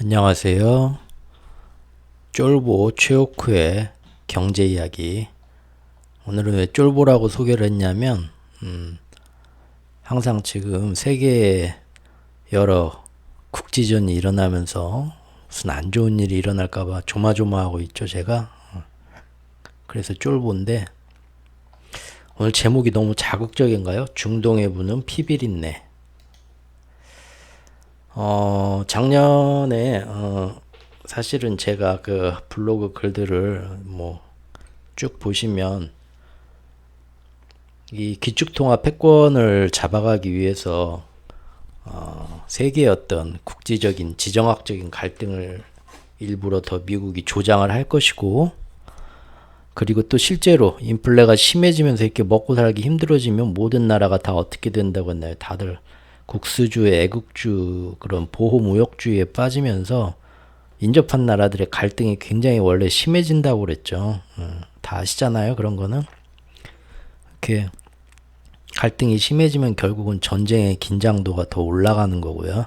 안녕하세요. 쫄보 최오쿠의 경제 이야기. 오늘은 왜 쫄보라고 소개를 했냐면, 항상 지금 세계에 여러 국지전이 일어나면서 무슨 안 좋은 일이 일어날까봐 조마조마하고 있죠, 제가. 그래서 쫄보인데, 오늘 제목이 너무 자극적인가요? 중동에 부는 피비린내. 작년에, 사실은 제가 그 블로그 글들을 쭉 보시면 이 기축통화 패권을 잡아가기 위해서 세계의 어떤 국지적인 지정학적인 갈등을 일부러 더 미국이 조장을 할 것이고, 그리고 또 실제로 인플레가 심해지면서 이렇게 먹고 살기 힘들어지면 모든 나라가 다 어떻게 된다고 했나요? 다들 국수주의 애국주 그런 보호무역주의에 빠지면서 인접한 나라들의 갈등이 굉장히 원래 심해진다고 그랬죠. 다 아시잖아요, 그런 거는. 이렇게 갈등이 심해지면 결국은 전쟁의 긴장도가 더 올라가는 거고요.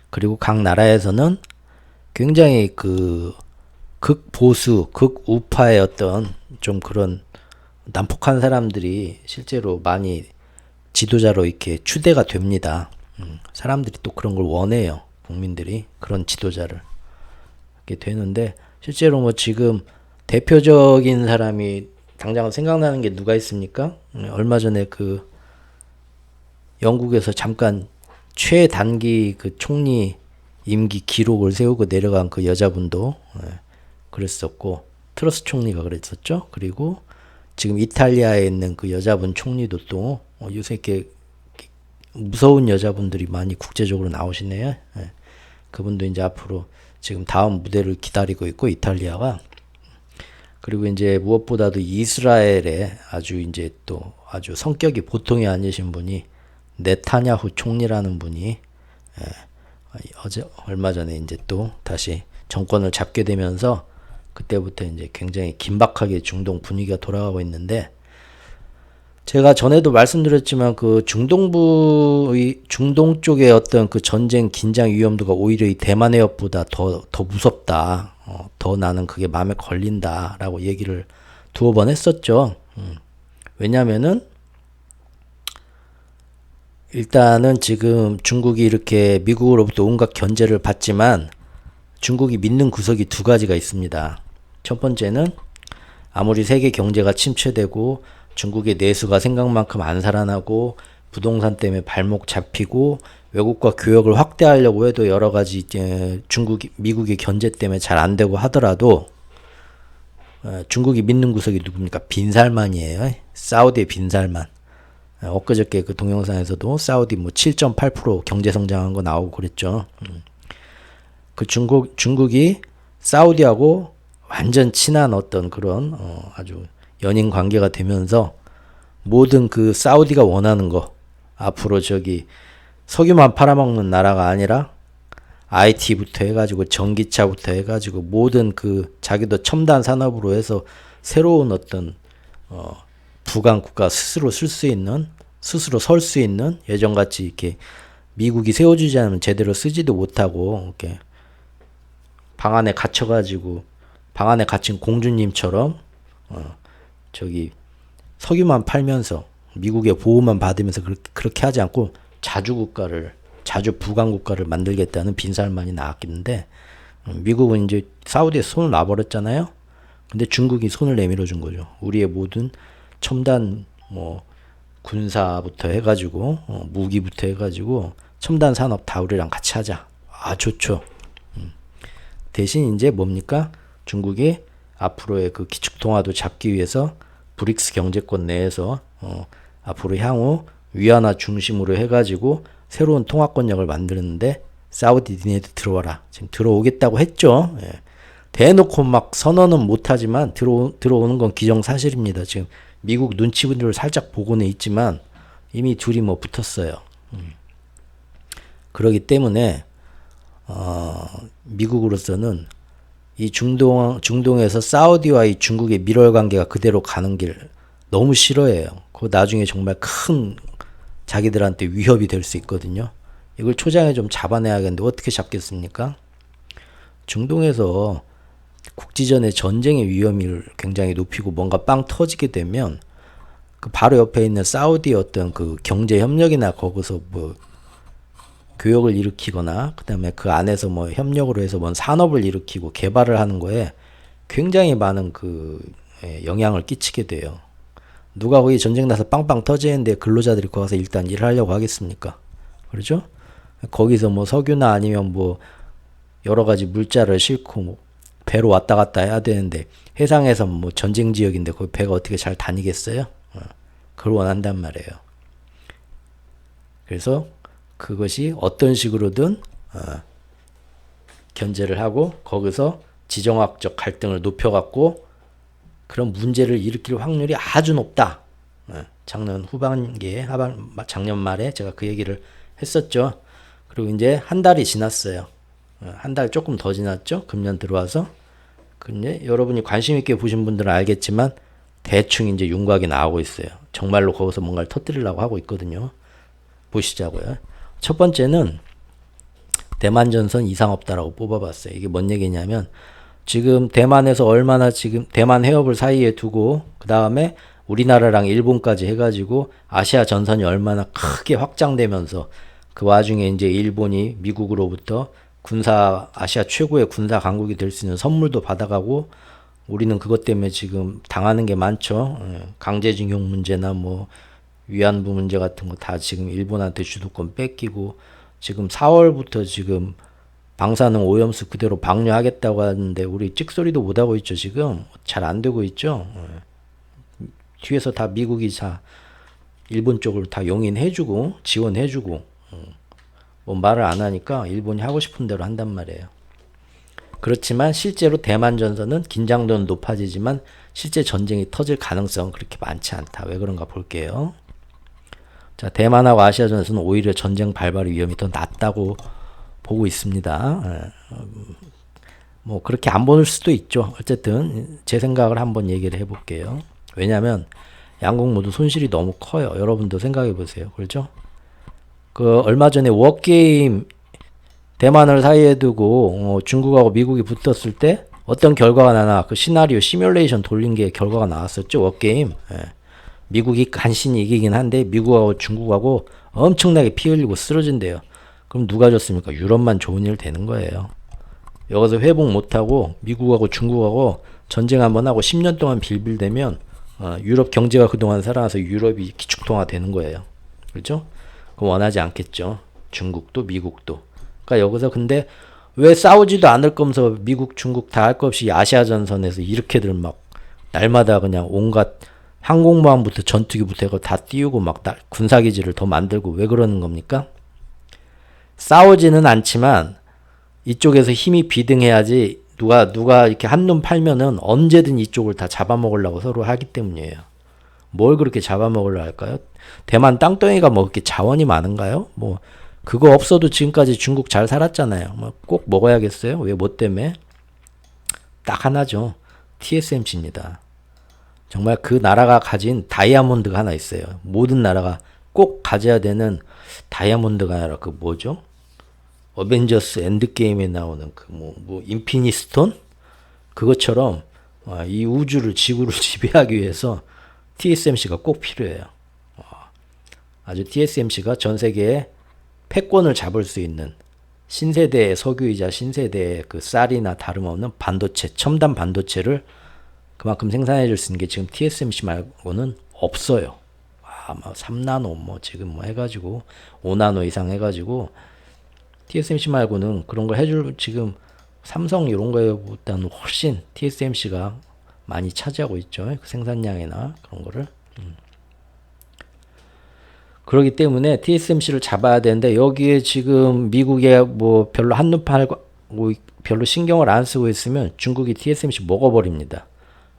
그리고 각 나라에서는 굉장히 그 극보수, 극우파의 어떤 좀 그런 난폭한 사람들이 실제로 많이 지도자로 이렇게 추대가 됩니다. 사람들이 또 그런 걸 원해요. 국민들이 그런 지도자를. 이렇게 되는데 실제로 지금 대표적인 사람이 당장 생각나는 게 누가 있습니까? 얼마 전에 그 영국에서 잠깐 최단기 그 총리 임기 기록을 세우고 내려간 그 여자분도 그랬었고, 트러스 총리가 그랬었죠. 그리고 지금 이탈리아에 있는 그 여자분 총리도 또 요새 이렇게 무서운 여자분들이 많이 국제적으로 나오시네요. 그분도 이제 앞으로 지금 다음 무대를 기다리고 있고, 이탈리아가. 그리고 이제 무엇보다도 이스라엘에 아주 이제 또 아주 성격이 보통이 아니신 분이 네타냐후 총리라는 분이 어제 얼마 전에 이제 또 다시 정권을 잡게 되면서 그때부터 이제 굉장히 긴박하게 중동 분위기가 돌아가고 있는데, 제가 전에도 말씀드렸지만 그 중동 쪽의 어떤 그 전쟁 긴장 위험도가 오히려 이 대만 해협보다 더 무섭다. 더 나는 그게 마음에 걸린다라고 얘기를 두어 번 했었죠. 왜냐면은 일단은 지금 중국이 이렇게 미국으로부터 온갖 견제를 받지만 중국이 믿는 구석이 두 가지가 있습니다. 첫 번째는 아무리 세계 경제가 침체되고 중국의 내수가 생각만큼 안 살아나고 부동산 때문에 발목 잡히고 외국과 교역을 확대하려고 해도 여러 가지 이제 미국의 견제 때문에 잘 안 되고 하더라도 중국이 믿는 구석이 누굽니까? 빈살만이에요. 사우디의 빈살만. 엊그저께 그 동영상에서도 사우디 7.8% 경제 성장한 거 나오고 그랬죠. 그 중국이 사우디하고 완전 친한 어떤 그런 아주 연인 관계가 되면서 모든 그 사우디가 원하는 거, 앞으로 저기 석유만 팔아먹는 나라가 아니라 IT부터 해가지고 전기차부터 해가지고 모든 그 자기도 첨단 산업으로 해서 새로운 어떤 부강 국가 스스로 쓸 수 있는, 스스로 설 수 있는, 예전같이 이렇게 미국이 세워주지 않으면 제대로 쓰지도 못하고 이렇게 방 안에 갇혀가지고 방 안에 갇힌 공주님처럼 저기 석유만 팔면서 미국의 보호만 받으면서 그렇게 하지 않고 자주 부강 국가를 만들겠다는 빈살만이 나왔겠는데, 미국은 이제 사우디에 손을 놔버렸잖아요. 근데 중국이 손을 내밀어 준 거죠. 우리의 모든 첨단 군사부터 해가지고 무기부터 해가지고 첨단 산업 다 우리랑 같이 하자. 아, 좋죠. 대신 이제 뭡니까? 중국이 앞으로의 그 기축통화도 잡기 위해서 브릭스 경제권 내에서 앞으로 향후 위안화 중심으로 해가지고 새로운 통화권력을 만드는데 사우디 니네도 들어와라. 지금 들어오겠다고 했죠. 예. 대놓고 막 선언은 못하지만 들어오는 건 기정사실입니다. 지금 미국 눈치를 살짝 보고는 있지만 이미 둘이 붙었어요. 그렇기 때문에 미국으로서는 이 중동에서 사우디와 이 중국의 밀월 관계가 그대로 가는 길 너무 싫어해요. 그거 나중에 정말 큰 자기들한테 위협이 될 수 있거든요. 이걸 초장에 좀 잡아내야겠는데 어떻게 잡겠습니까? 중동에서 국지전의 전쟁의 위험을 굉장히 높이고 뭔가 빵 터지게 되면 그 바로 옆에 있는 사우디의 어떤 그 경제 협력이나 거기서 뭐 교역을 일으키거나 그다음에 그 안에서 뭐 협력으로 해서 뭔 산업을 일으키고 개발을 하는 거에 굉장히 많은 그 영향을 끼치게 돼요. 누가 거기 전쟁 나서 빵빵 터지는데 근로자들이 거기서 일단 일을 하려고 하겠습니까? 그렇죠? 거기서 뭐 석유나 아니면 뭐 여러 가지 물자를 싣고 뭐 배로 왔다 갔다 해야 되는데 해상에서 뭐 전쟁 지역인데 거기 배가 어떻게 잘 다니겠어요? 그걸 원한단 말이에요. 그래서 그것이 어떤 식으로든 견제를 하고 거기서 지정학적 갈등을 높여갖고 그런 문제를 일으킬 확률이 아주 높다. 작년 후반기에 작년 말에 제가 그 얘기를 했었죠. 그리고 이제 한 달이 지났어요. 한 달 조금 더 지났죠. 금년 들어와서. 근데 여러분이 관심 있게 보신 분들은 알겠지만 대충 이제 윤곽이 나오고 있어요. 정말로 거기서 뭔가를 터뜨리려고 하고 있거든요. 보시자고요. 첫 번째는 대만 전선 이상 없다라고 뽑아봤어요. 이게 뭔 얘기냐면 지금 대만에서 얼마나 지금 대만 해협을 사이에 두고 그 다음에 우리나라랑 일본까지 해가지고 아시아 전선이 얼마나 크게 확장되면서 그 와중에 이제 일본이 미국으로부터 아시아 최고의 군사 강국이 될 수 있는 선물도 받아가고 우리는 그것 때문에 지금 당하는 게 많죠. 강제징용 문제나 뭐 위안부 문제 같은 거 다 지금 일본한테 주도권 뺏기고 지금 4월부터 지금 방사능 오염수 그대로 방류하겠다고 하는데 우리 찍소리도 못하고 있죠. 지금 잘 안 되고 있죠. 뒤에서 다 미국이 일본 쪽으로 다 용인해주고 지원해주고 뭐 말을 안 하니까 일본이 하고 싶은 대로 한단 말이에요. 그렇지만 실제로 대만 전선은 긴장도는 높아지지만 실제 전쟁이 터질 가능성은 그렇게 많지 않다. 왜 그런가 볼게요. 자, 대만하고 아시아 전선은 오히려 전쟁 발발의 위험이 더 낮다고 보고 있습니다. 뭐 그렇게 안 보는 수도 있죠. 어쨌든 제 생각을 한번 얘기를 해볼게요. 왜냐하면 양국 모두 손실이 너무 커요. 여러분도 생각해 보세요. 그렇죠? 그 얼마 전에 워게임 대만을 사이에 두고 중국하고 미국이 붙었을 때 어떤 결과가 나나 그 시나리오 시뮬레이션 돌린 게 결과가 나왔었죠. 워게임. 미국이 간신히 이기긴 한데 미국하고 중국하고 엄청나게 피 흘리고 쓰러진대요. 그럼 누가 졌습니까? 유럽만 좋은 일 되는 거예요. 여기서 회복 못하고 미국하고 중국하고 전쟁 한번 하고 10년 동안 빌빌대면 유럽 경제가 그동안 살아나서 유럽이 기축통화 되는 거예요. 그렇죠? 그거 원하지 않겠죠. 중국도 미국도. 그러니까 여기서 근데 왜 싸우지도 않을 거면서 미국 중국 다 할 것 없이 아시아 전선에서 이렇게들 막 날마다 그냥 온갖 항공모함부터 전투기부터 해서 다 띄우고 막 군사기지를 더 만들고 왜 그러는 겁니까? 싸우지는 않지만 이쪽에서 힘이 비등해야지 누가 이렇게 한눈 팔면은 언제든 이쪽을 다 잡아먹으려고 서로 하기 때문이에요. 뭘 그렇게 잡아먹으려 할까요? 대만 땅덩이가 뭐 그렇게 자원이 많은가요? 뭐 그거 없어도 지금까지 중국 잘 살았잖아요. 뭐 꼭 먹어야겠어요? 왜 뭐 때문에? 딱 하나죠. TSMC입니다. 정말 그 나라가 가진 다이아몬드가 하나 있어요. 모든 나라가 꼭 가져야 되는 다이아몬드가 아니라 그 뭐죠? 어벤져스 엔드게임에 나오는 그 뭐 인피니스톤? 그것처럼 이 우주를 지구를 지배하기 위해서 TSMC가 꼭 필요해요. 아주 TSMC가 전 세계에 패권을 잡을 수 있는 신세대의 석유이자 신세대의 그 쌀이나 다름없는 반도체, 첨단 반도체를 그만큼 생산해 줄 수 있는 게 지금 TSMC 말고는 없어요. 뭐 3나노 뭐 지금 뭐 해가지고 5나노 이상 해가지고 TSMC 말고는 그런 거 해줄 지금 삼성 이런 거보다는 훨씬 TSMC가 많이 차지하고 있죠. 그 생산량이나 그런 거를. 그렇기 때문에 TSMC를 잡아야 되는데 여기에 지금 미국에 뭐 별로 한눈 팔고 별로 신경을 안 쓰고 있으면 중국이 TSMC 먹어버립니다.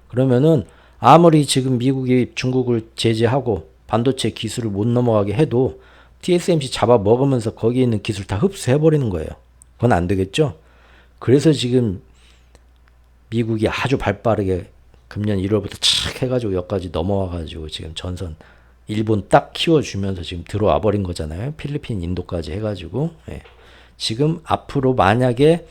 그러면은 아무리 지금 미국이 중국을 제재하고 반도체 기술을 못 넘어가게 해도 TSMC 잡아 먹으면서 거기에 있는 기술 다 흡수해버리는 거예요. 그건 안 되겠죠? 그래서 지금 미국이 아주 발빠르게 금년 1월부터 착 해가지고 여기까지 넘어와가지고 지금 전선 일본 딱 키워주면서 지금 들어와 버린 거잖아요. 필리핀, 인도까지 해가지고. 예. 지금 앞으로 만약에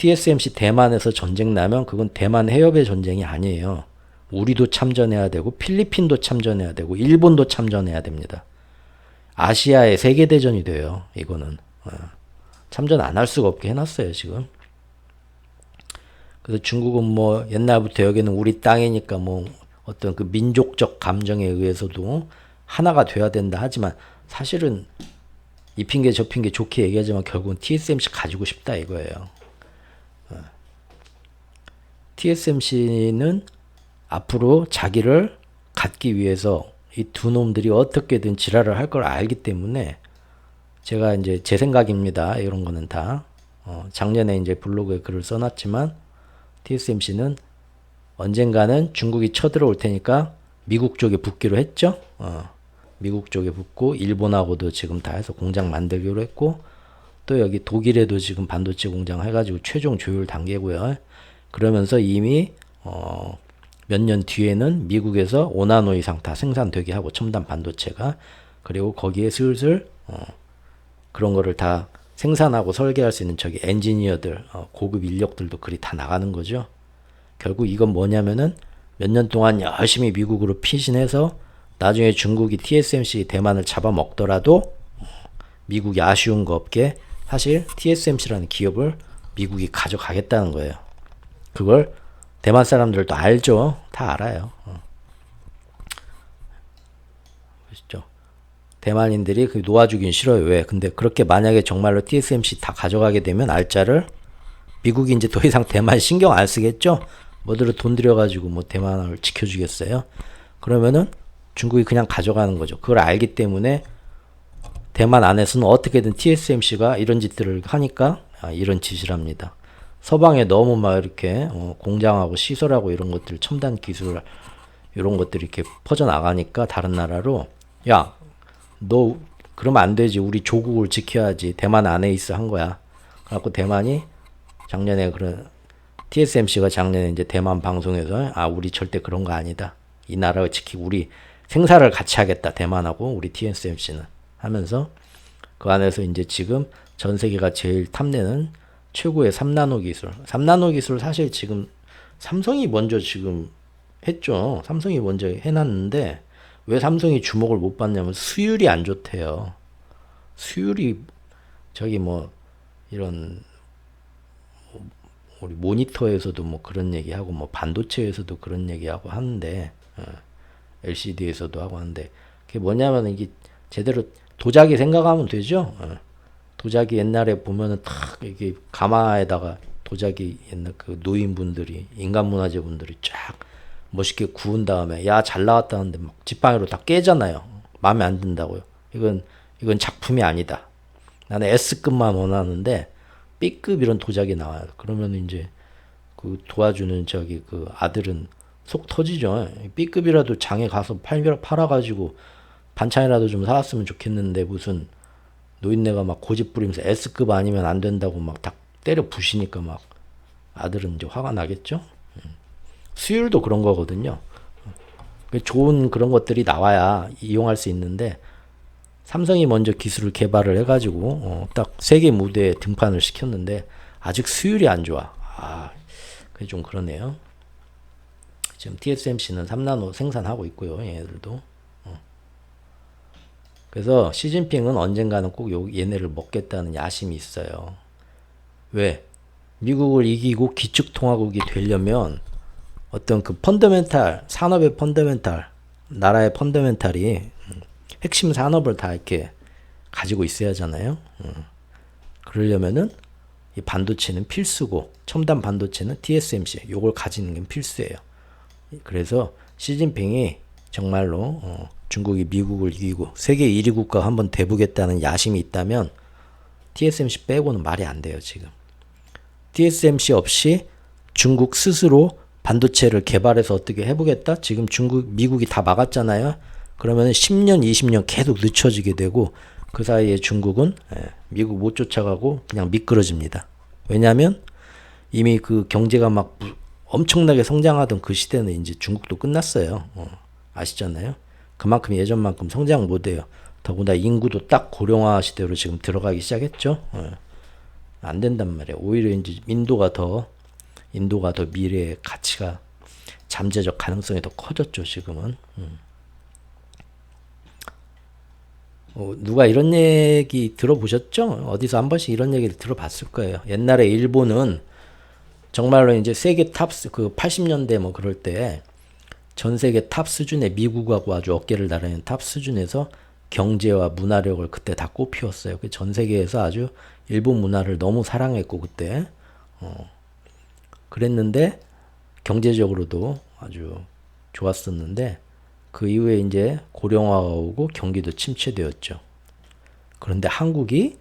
TSMC 대만에서 전쟁 나면 그건 대만 해협의 전쟁이 아니에요. 우리도 참전해야 되고 필리핀도 참전해야 되고 일본도 참전해야 됩니다. 아시아의 세계대전이 돼요. 이거는. 참전 안 할 수가 없게 해놨어요, 지금. 그래서 중국은 뭐 옛날부터 여기는 우리 땅이니까 뭐 어떤 그 민족적 감정에 의해서도 하나가 돼야 된다 하지만 사실은 이 핑계 저 핑계 좋게 얘기하지만 결국은 TSMC 가지고 싶다 이거예요. TSMC는 앞으로 자기를 갖기 위해서 이 두 놈들이 어떻게든 지랄을 할 걸 알기 때문에 제가 이제 제 생각입니다. 이런 거는 다. 작년에 이제 블로그에 글을 써놨지만 TSMC는 언젠가는 중국이 쳐들어올 테니까 미국 쪽에 붙기로 했죠. 미국 쪽에 붙고 일본하고도 지금 다 해서 공장 만들기로 했고 또 여기 독일에도 지금 반도체 공장 해가지고 최종 조율 단계고요. 그러면서 이미 몇 년 뒤에는 미국에서 5나노 이상 다 생산되게 하고 첨단 반도체가 그리고 거기에 슬슬 그런 거를 다 생산하고 설계할 수 있는 저기 엔지니어들 고급 인력들도 그리 다 나가는 거죠. 결국 이건 뭐냐면은 몇 년 동안 열심히 미국으로 피신해서 나중에 중국이 TSMC 대만을 잡아먹더라도 미국이 아쉬운 거 없게 사실 TSMC라는 기업을 미국이 가져가겠다는 거예요. 그걸 대만 사람들도 알죠. 다 알아요. 그렇죠. 대만인들이 그 놓아주긴 싫어요. 왜? 근데 그렇게 만약에 정말로 TSMC 다 가져가게 되면 알짜를 미국이 이제 더 이상 대만 신경 안 쓰겠죠? 뭐들을 돈 들여가지고 뭐 대만을 지켜주겠어요? 그러면은 중국이 그냥 가져가는 거죠. 그걸 알기 때문에 대만 안에서는 어떻게든 TSMC가 이런 짓들을 하니까 이런 짓을 합니다. 서방에 너무 막 이렇게 공장하고 시설하고 이런 것들 첨단 기술 이런 것들이 이렇게 퍼져나가니까 다른 나라로 야, 너 그러면 안 되지. 우리 조국을 지켜야지. 대만 안에 있어 한 거야. 그래갖고 대만이 작년에 그런 TSMC가 작년에 이제 대만 방송에서 우리 절대 그런 거 아니다. 이 나라를 지키고 우리 생사를 같이 하겠다. 대만하고 우리 TSMC는 하면서 그 안에서 이제 지금 전 세계가 제일 탐내는 최고의 3나노 기술. 3나노 기술 사실 지금 삼성이 먼저 지금 했죠. 삼성이 먼저 해놨는데 왜 삼성이 주목을 못 받냐면 수율이 안 좋대요. 수율이 저기 뭐 이런 우리 모니터에서도 뭐 그런 얘기하고 뭐 반도체에서도 그런 얘기하고 하는데 LCD에서도 하고 하는데 그게 뭐냐면 이게 제대로 도자기 생각하면 되죠. 도자기 옛날에 보면은 탁 이게 가마에다가 도자기 옛날 그 노인분들이 인간문화재 분들이 쫙 멋있게 구운 다음에 야 잘 나왔다 하는데 막 지팡이로 다 깨잖아요. 마음에 안 든다고요. 이건 작품이 아니다. 나는 S급만 원하는데 B급 이런 도자기 나와요. 그러면 이제 그 도와주는 저기 그 아들은 속 터지죠. B급이라도 장에 가서 팔아가지고 반찬이라도 좀 사왔으면 좋겠는데 무슨 노인네가 막 고집 부리면서 S급 아니면 안 된다고 막 딱 때려 부시니까 막 아들은 이제 화가 나겠죠. 수율도 그런 거거든요. 좋은 그런 것들이 나와야 이용할 수 있는데 삼성이 먼저 기술을 개발을 해가지고 딱 세계 무대에 등판을 시켰는데 아직 수율이 안 좋아. 그게 좀 그러네요. 지금 TSMC는 3나노 생산하고 있고요. 얘네들도. 그래서 시진핑은 언젠가는 꼭 얘네를 먹겠다는 야심이 있어요. 왜? 미국을 이기고 기축통화국이 되려면 어떤 그 펀더멘탈, 산업의 펀더멘탈, 나라의 펀더멘탈이 핵심 산업을 다 이렇게 가지고 있어야 하잖아요. 그러려면은 이 반도체는 필수고 첨단 반도체는 TSMC 요걸 가지는 게 필수예요. 그래서 시진핑이 정말로 중국이 미국을 이기고 세계 1위 국가 한번 돼보겠다는 야심이 있다면 TSMC 빼고는 말이 안 돼요. 지금 TSMC 없이 중국 스스로 반도체를 개발해서 어떻게 해보겠다? 지금 미국이 다 막았잖아요. 그러면 10년, 20년 계속 늦춰지게 되고 그 사이에 중국은 미국 못 쫓아가고 그냥 미끄러집니다. 왜냐하면 이미 그 경제가 막 엄청나게 성장하던 그 시대는 이제 중국도 끝났어요. 아시잖아요. 그만큼 예전만큼 성장 못해요. 더구나 인구도 딱 고령화 시대로 지금 들어가기 시작했죠. 안 된단 말이에요. 오히려 이제 인도가 더 미래의 가치가 잠재적 가능성이 더 커졌죠, 지금은. 누가 이런 얘기 들어보셨죠? 어디서 한 번씩 이런 얘기를 들어봤을 거예요. 옛날에 일본은 정말로 이제 세계 탑, 그 80년대 뭐 그럴 때 전 세계 탑 수준의 미국하고 아주 어깨를 나르는 탑 수준에서 경제와 문화력을 그때 다 꽃피웠어요. 전 세계에서 아주 일본 문화를 너무 사랑했고 그때 그랬는데 경제적으로도 아주 좋았었는데 그 이후에 이제 고령화가 오고 경기도 침체되었죠. 그런데 한국이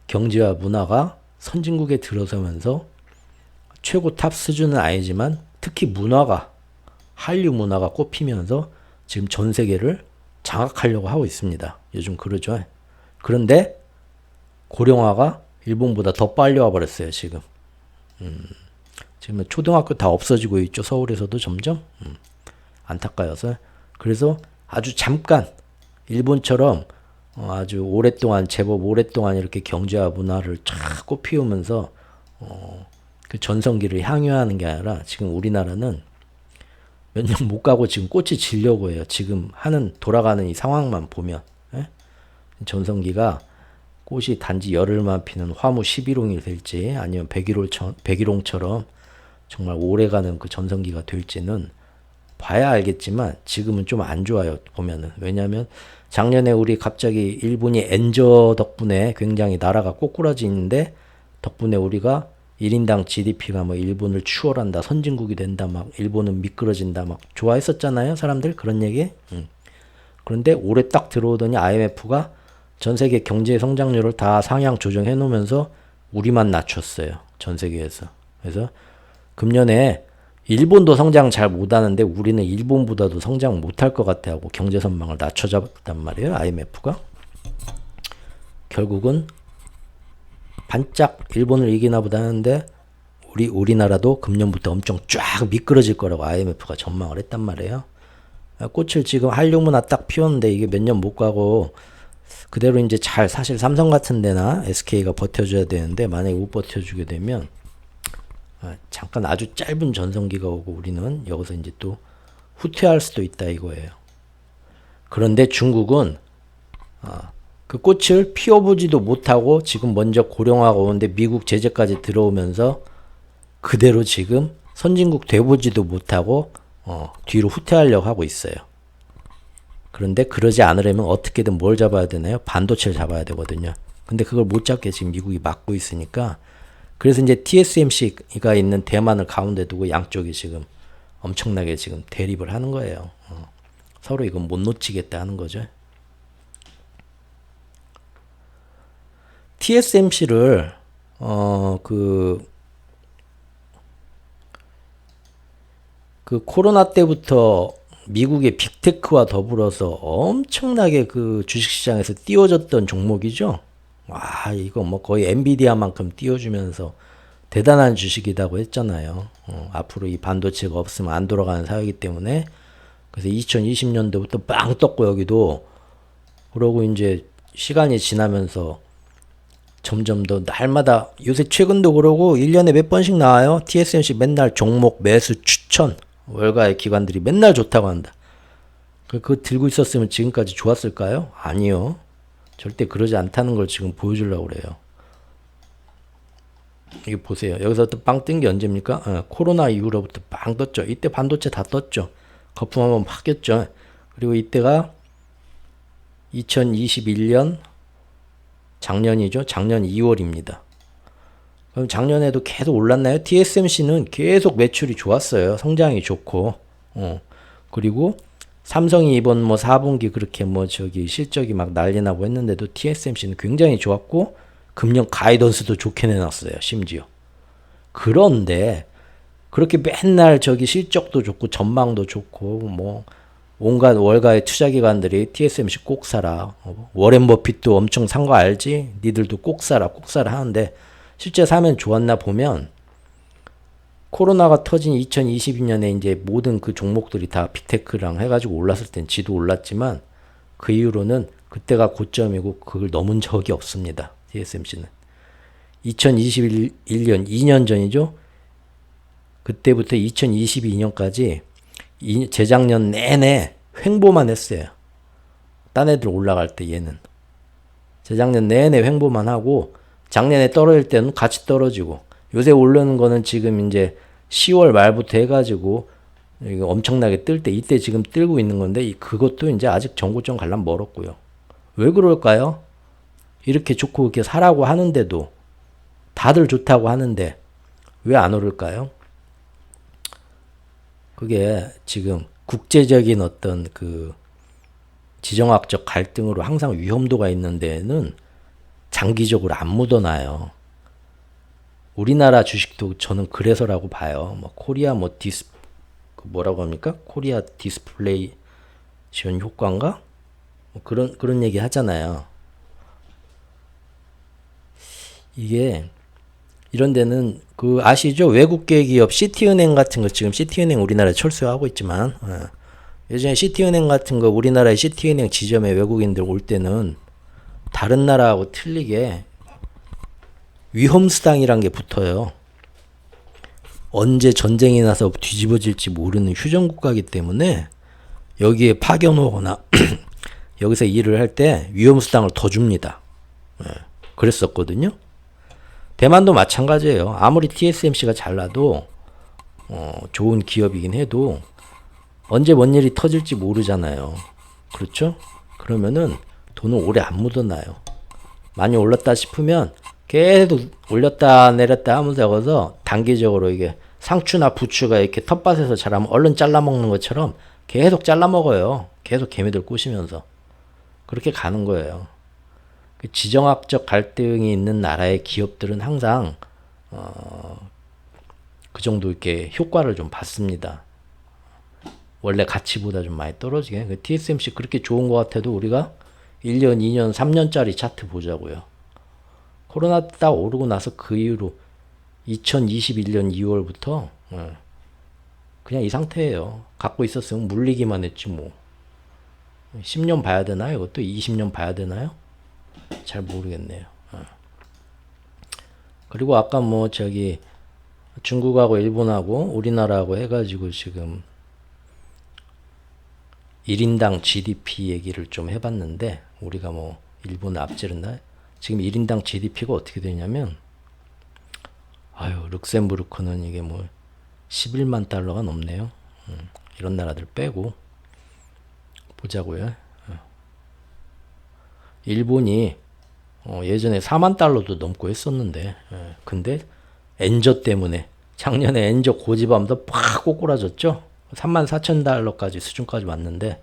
경제와 문화가 선진국에 들어서면서 최고 탑 수준은 아니지만 특히 문화가 한류 문화가 꼽히면서 지금 전 세계를 장악하려고 하고 있습니다. 요즘 그러죠. 그런데 고령화가 일본보다 더 빨리 와버렸어요. 지금. 지금 초등학교 다 없어지고 있죠. 서울에서도 점점. 안타까워서. 그래서 아주 잠깐 일본처럼 아주 오랫동안 제법 오랫동안 이렇게 경제와 문화를 쫙 꽃피우면서 그 전성기를 향유하는 게 아니라 지금 우리나라는 몇 년 못 가고 지금 꽃이 지려고 해요. 지금 하는 돌아가는 이 상황만 보면 전성기가 꽃이 단지 열흘만 피는 화무 11홍이 될지 아니면 백일홍처럼 정말 오래가는 그 전성기가 될지는 봐야 알겠지만 지금은 좀 안 좋아요. 보면은. 왜냐하면 작년에 우리 갑자기 일본이 엔저 덕분에 굉장히 나라가 꼬꾸라지는데 덕분에 우리가 1인당 GDP가 뭐 일본을 추월한다, 선진국이 된다, 막 일본은 미끄러진다, 막 좋아했었잖아요. 사람들 그런 얘기. 그런데 올해 딱 들어오더니 IMF가 전 세계 경제 성장률을 다 상향 조정해 놓으면서 우리만 낮췄어요. 전 세계에서. 그래서 금년에 일본도 성장 잘 못하는데 우리는 일본보다도 성장 못할 것 같아 하고 경제 전망을 낮춰잡았단 말이에요. IMF가. 결국은 반짝 일본을 이기나 보다 하는데 우리나라도 금년부터 엄청 쫙 미끄러질 거라고 IMF가 전망을 했단 말이에요. 꽃을 지금 한류문화 딱 피웠는데 이게 몇 년 못 가고 그대로 이제 잘 사실 삼성 같은 데나 SK가 버텨줘야 되는데 만약에 못 버텨주게 되면 잠깐 아주 짧은 전성기가 오고 우리는 여기서 이제 또 후퇴할 수도 있다 이거예요. 그런데 중국은 그 꽃을 피워보지도 못하고 지금 먼저 고령화가 오는데 미국 제재까지 들어오면서 그대로 지금 선진국 돼보지도 못하고 뒤로 후퇴하려고 하고 있어요. 그런데 그러지 않으려면 어떻게든 뭘 잡아야 되나요? 반도체를 잡아야 되거든요. 근데 그걸 못 잡게 지금 미국이 막고 있으니까 그래서 이제 TSMC가 있는 대만을 가운데 두고 양쪽이 지금 엄청나게 지금 대립을 하는 거예요. 서로 이건 못 놓치겠다 하는 거죠. TSMC를 그 코로나 때부터 미국의 빅테크와 더불어서 엄청나게 그 주식시장에서 띄워졌던 종목이죠. 와, 이거 뭐 거의 엔비디아만큼 띄워주면서 대단한 주식이라고 했잖아요. 앞으로 이 반도체가 없으면 안 돌아가는 사회이기 때문에 그래서 2020년도부터 빵 떴고 여기도 그러고 이제 시간이 지나면서 점점 더 날마다 요새 최근도 그러고 1년에 몇 번씩 나와요. TSMC 맨날 종목 매수 추천 월가의 기관들이 맨날 좋다고 한다. 그거 들고 있었으면 지금까지 좋았을까요? 아니요. 절대 그러지 않다는 걸 지금 보여주려고 그래요. 이거 보세요. 여기서 또 빵 뜬 게 언제입니까? 코로나 이후로부터 빵 떴죠. 이때 반도체 다 떴죠. 거품 한번 팍 꼈죠. 그리고 이때가 2021년 작년이죠. 작년 2월입니다. 그럼 작년에도 계속 올랐나요? TSMC는 계속 매출이 좋았어요. 성장이 좋고. 그리고 삼성이 이번 뭐 4분기 그렇게 뭐 실적이 막 난리 나고 했는데도 TSMC는 굉장히 좋았고 금년 가이던스도 좋게 내놨어요. 심지어. 그런데 그렇게 맨날 실적도 좋고 전망도 좋고 뭐 온갖 월가의 투자기관들이 TSMC 꼭 사라. 워렌 버핏도 엄청 산 거 알지? 니들도 꼭 사라 하는데 실제 사면 좋았나 보면 코로나가 터진 2022년에 이제 모든 그 종목들이 다 빅테크랑 해가지고 올랐을 땐 지도 올랐지만 그 이후로는 그때가 고점이고 그걸 넘은 적이 없습니다. TSMC는. 2021년 2년 전이죠. 그때부터 2022년까지 재작년 내내 횡보만 했어요. 딴 애들 올라갈 때 얘는. 재작년 내내 횡보만 하고 작년에 떨어질 때는 같이 떨어지고 요새 오르는 거는 지금 이제 10월 말부터 해가지고 이거 엄청나게 뜰 때 이때 지금 뜨고 있는 건데 그것도 이제 아직 정고점 갈란 멀었고요. 왜 그럴까요? 이렇게 좋고 이렇게 사라고 하는데도 다들 좋다고 하는데 왜 안 오를까요? 그게 지금 국제적인 어떤 그 지정학적 갈등으로 항상 위험도가 있는 데는 장기적으로 안 묻어나요. 우리나라 주식도 저는 그래서라고 봐요. 뭐 코리아 뭐 뭐라고 합니까? 코리아 디스플레이션 효과인가? 뭐 그런 얘기 하잖아요. 이게 이런 데는 그 아시죠? 외국계 기업 시티은행 같은 거 지금 시티은행 우리나라에 철수하고 있지만 예전에 시티은행 같은 거 우리나라의 시티은행 지점에 외국인들 올 때는 다른 나라하고 틀리게 위험수당이란 게 붙어요. 언제 전쟁이 나서 뒤집어질지 모르는 휴전국가이기 때문에 여기에 파견 오거나 여기서 일을 할 때 위험수당을 더 줍니다. 그랬었거든요. 대만도 마찬가지예요. 아무리 TSMC가 잘나도 좋은 기업이긴 해도 언제 뭔 일이 터질지 모르잖아요. 그렇죠? 그러면은 돈을 오래 안 묻어놔요. 많이 올랐다 싶으면 계속 올렸다 내렸다 하면서 여기서 단기적으로 이게 상추나 부추가 이렇게 텃밭에서 자라면 얼른 잘라먹는 것처럼 계속 잘라먹어요. 계속 개미들 꼬시면서. 그렇게 가는 거예요. 지정학적 갈등이 있는 나라의 기업들은 항상 그 정도 이렇게 효과를 좀 받습니다. 원래 가치보다 좀 많이 떨어지게. TSMC 그렇게 좋은 것 같아도 우리가 1년, 2년, 3년짜리 차트 보자고요. 코로나 딱 오르고 나서 그 이후로 2021년 2월부터 그냥 이 상태예요. 갖고 있었으면 물리기만 했지 뭐. 10년 봐야 되나요? 이것도 20년 봐야 되나요? 잘 모르겠네요. 그리고 아까 뭐 저기 중국하고 일본하고 우리나라하고 해가지고 지금 1인당 GDP 얘기를 좀 해봤는데 우리가 뭐 일본을 앞지른다. 지금 1인당 GDP가 어떻게 되냐면 룩셈부르크는 이게 뭐 11만 달러가 넘네요. 이런 나라들 빼고 보자고요. 일본이 예전에 4만 달러도 넘고 했었는데 근데 엔저 때문에 작년에 엔저 고집하면서 팍 꼬꾸라졌죠. 3만 4천 달러까지 수준까지 왔는데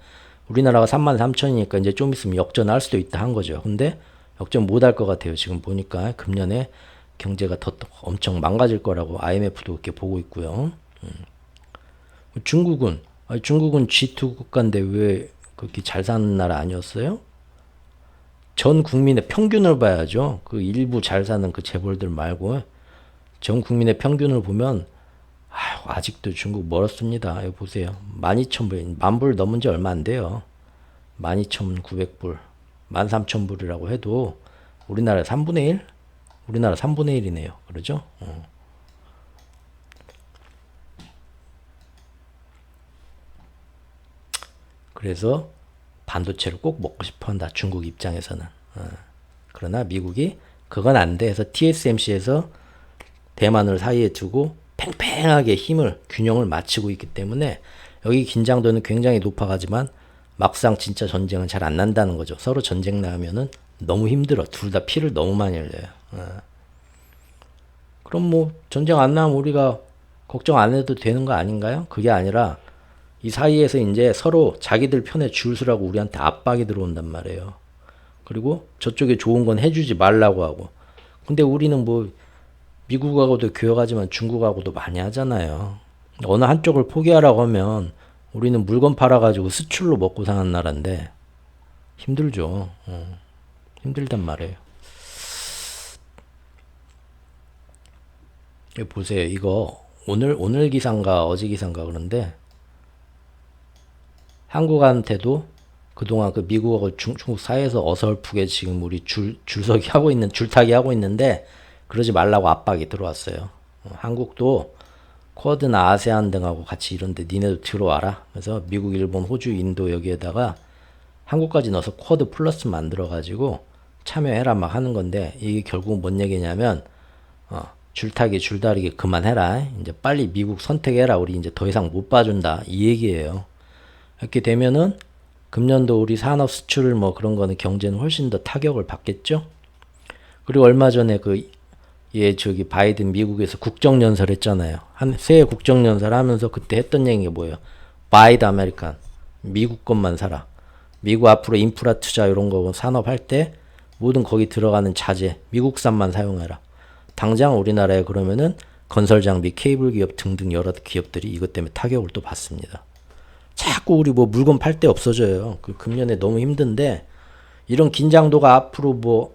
우리나라가 3만 3천이니까 이제 좀 있으면 역전할 수도 있다 한 거죠. 근데 역전 못 할 것 같아요. 지금 보니까 금년에 경제가 더 엄청 망가질 거라고 IMF도 그렇게 보고 있고요. 중국은 G2 국가인데 왜 그렇게 잘 사는 나라 아니었어요? 전 국민의 평균을 봐야죠. 그 일부 잘 사는 그 재벌들 말고 전 국민의 평균을 보면 아직도 중국 멀었습니다. 여기 보세요. 12,000불, 만불 넘은 지 얼마 안 돼요. 12,900불, 13,000불이라고 해도 우리나라 3분의 1? 우리나라 3분의 1이네요. 그러죠? 그래서 반도체를 꼭 먹고 싶어 한다. 중국 입장에서는. 그러나 미국이 그건 안 돼 해서 TSMC에서 대만을 사이에 두고 팽팽하게 균형을 맞추고 있기 때문에 여기 긴장도는 굉장히 높아가지만 막상 진짜 전쟁은 잘 안 난다는 거죠. 서로 전쟁 나면은 너무 힘들어. 둘 다 피를 너무 많이 흘려요. 그럼 뭐 전쟁 안 나면 우리가 걱정 안 해도 되는 거 아닌가요? 그게 아니라 이 사이에서 이제 서로 자기들 편에 줄 서라고 우리한테 압박이 들어온단 말이에요. 그리고 저쪽에 좋은 건 해주지 말라고 하고. 근데 우리는 뭐 미국하고도 교역하지만 중국하고도 많이 하잖아요. 어느 한쪽을 포기하라고 하면 우리는 물건 팔아가지고 수출로 먹고 사는 나라인데 힘들죠. 힘들단 말이에요. 여기 보세요. 이거 오늘 기사인가 어제 기사인가 그런데 한국한테도 그동안 그 미국하고 중국 사이에서 어설프게 지금 우리 줄타기 하고 있는데 그러지 말라고 압박이 들어왔어요. 한국도 쿼드나 아세안 등하고 같이 이런데 니네도 들어와라. 그래서 미국, 일본, 호주, 인도 여기에다가 한국까지 넣어서 쿼드 플러스 만들어가지고 참여해라 막 하는 건데 이게 결국 뭔 얘기냐면 줄타기 줄다리기 그만해라. 이제 빨리 미국 선택해라. 우리 이제 더 이상 못 봐준다. 이 얘기예요. 이렇게 되면은 금년도 우리 산업 수출 뭐 그런 거는 경제는 훨씬 더 타격을 받겠죠. 그리고 얼마 전에 저기 바이든 미국에서 국정연설 했잖아요. 새해 국정연설 하면서 그때 했던 얘기가 뭐예요? Buy the American. 미국 것만 사라. 미국 앞으로 인프라 투자 이런 거 산업 할 때 모든 거기 들어가는 자재 미국산만 사용해라. 당장 우리나라에 그러면은 건설 장비, 케이블 기업 등등 여러 기업들이 이것 때문에 타격을 또 받습니다. 자꾸 우리 뭐 물건 팔 때 없어져요. 그 금년에 너무 힘든데 이런 긴장도가 앞으로 뭐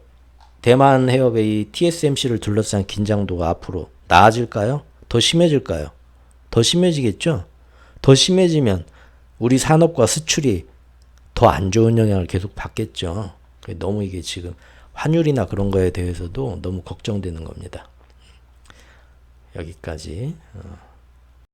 대만 해협의 이 TSMC를 둘러싼 긴장도가 앞으로 나아질까요? 더 심해질까요? 더 심해지겠죠? 더 심해지면 우리 산업과 수출이 더 안 좋은 영향을 계속 받겠죠. 너무 이게 지금 환율이나 그런 거에 대해서도 너무 걱정되는 겁니다. 여기까지.